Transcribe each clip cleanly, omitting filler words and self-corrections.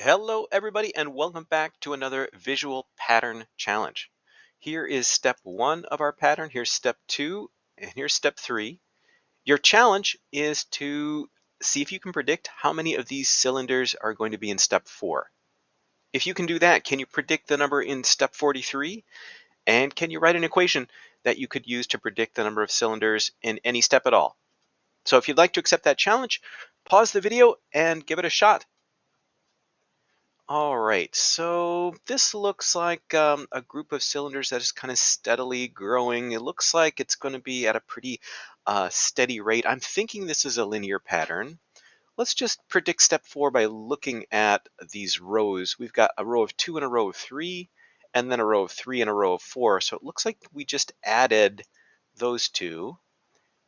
Hello everybody and welcome back to another visual pattern challenge. Here is step 1 of our pattern, here's step 2, and here's step 3. Your challenge is to see if you can predict how many of these cylinders are going to be in step 4. If you can do that, can you predict the number in step 43? And can you write an equation that you could use to predict the number of cylinders in any step at all? So if you'd like to accept that challenge, pause the video and give it a shot. All right, so this looks like a group of cylinders that is kind of steadily growing. It looks like it's going to be at a pretty steady rate. I'm thinking this is a linear pattern. Let's just predict step 4 by looking at these rows. We've got a row of 2 and a row of 3, and then a row of 3 and a row of 4. So it looks like we just added those two.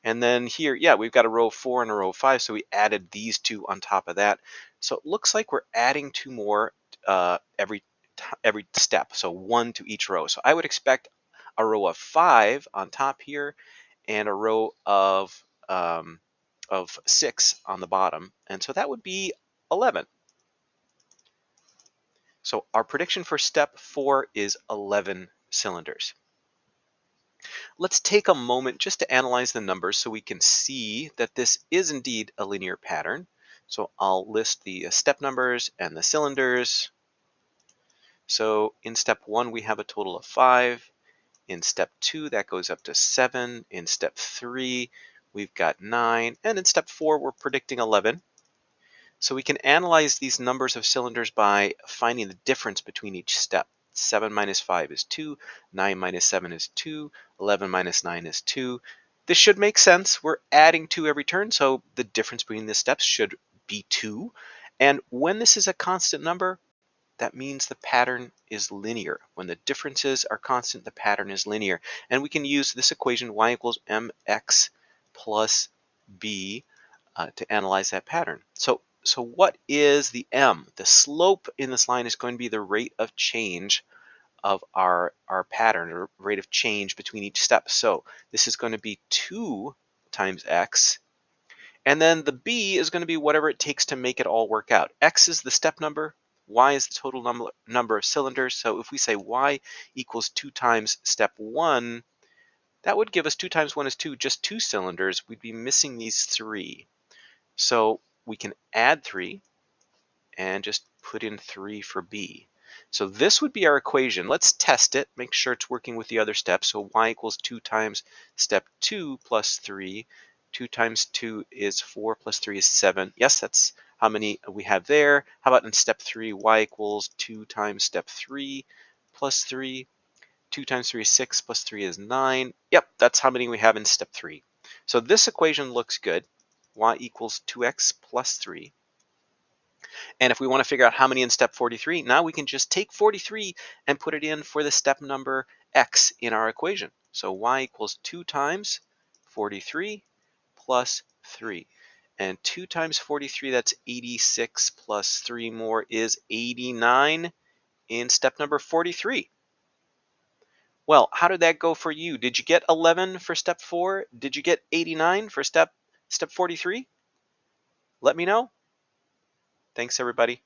And then here, yeah, we've got a row of 4 and a row of 5, so we added these two on top of that. So it looks like we're adding two more every step, so one to each row. So I would expect a row of 5 on top here and a row of 6 on the bottom, and so that would be 11. So our prediction for step 4 is 11 cylinders. Let's take a moment just to analyze the numbers so we can see that this is indeed a linear pattern. So I'll list the step numbers and the cylinders. So in step 1, we have a total of 5. In step 2, that goes up to 7. In step 3, we've got 9. And in step 4, we're predicting 11. So we can analyze these numbers of cylinders by finding the difference between each step. 7 minus 5 is 2, 9 minus 7 is 2, 11 minus 9 is 2. This should make sense. We're adding 2 every turn, so the difference between the steps should be 2. And when this is a constant number, that means the pattern is linear. When the differences are constant, the pattern is linear. And we can use this equation, y equals mx plus b, to analyze that pattern. So what is the m? The slope in this line is going to be the rate of change of our pattern, or rate of change between each step. So this is going to be 2 times x. And then the b is going to be whatever it takes to make it all work out. X is the step number. Y is the total number of cylinders. So if we say y equals 2 times step 1, that would give us 2 times 1 is 2, just 2 cylinders. We'd be missing these 3. So we can add 3 and just put in 3 for b. So this would be our equation. Let's test it, make sure it's working with the other steps. So y equals 2 times step 2 plus 3. 2 times 2 is 4 plus 3 is 7. Yes, that's how many we have there. How about in step 3, y equals 2 times step 3 plus 3. 2 times 3 is 6 plus 3 is 9. Yep, that's how many we have in step 3. So this equation looks good. Y equals 2x plus 3. And if we want to figure out how many in step 43, now we can just take 43 and put it in for the step number x in our equation. So y equals 2 times 43 plus 3. And 2 times 43, that's 86, plus 3 more is 89 in step number 43. Well, how did that go for you? Did you get 11 for step 4? Did you get 89 for step 43? Let me know. Thanks, everybody.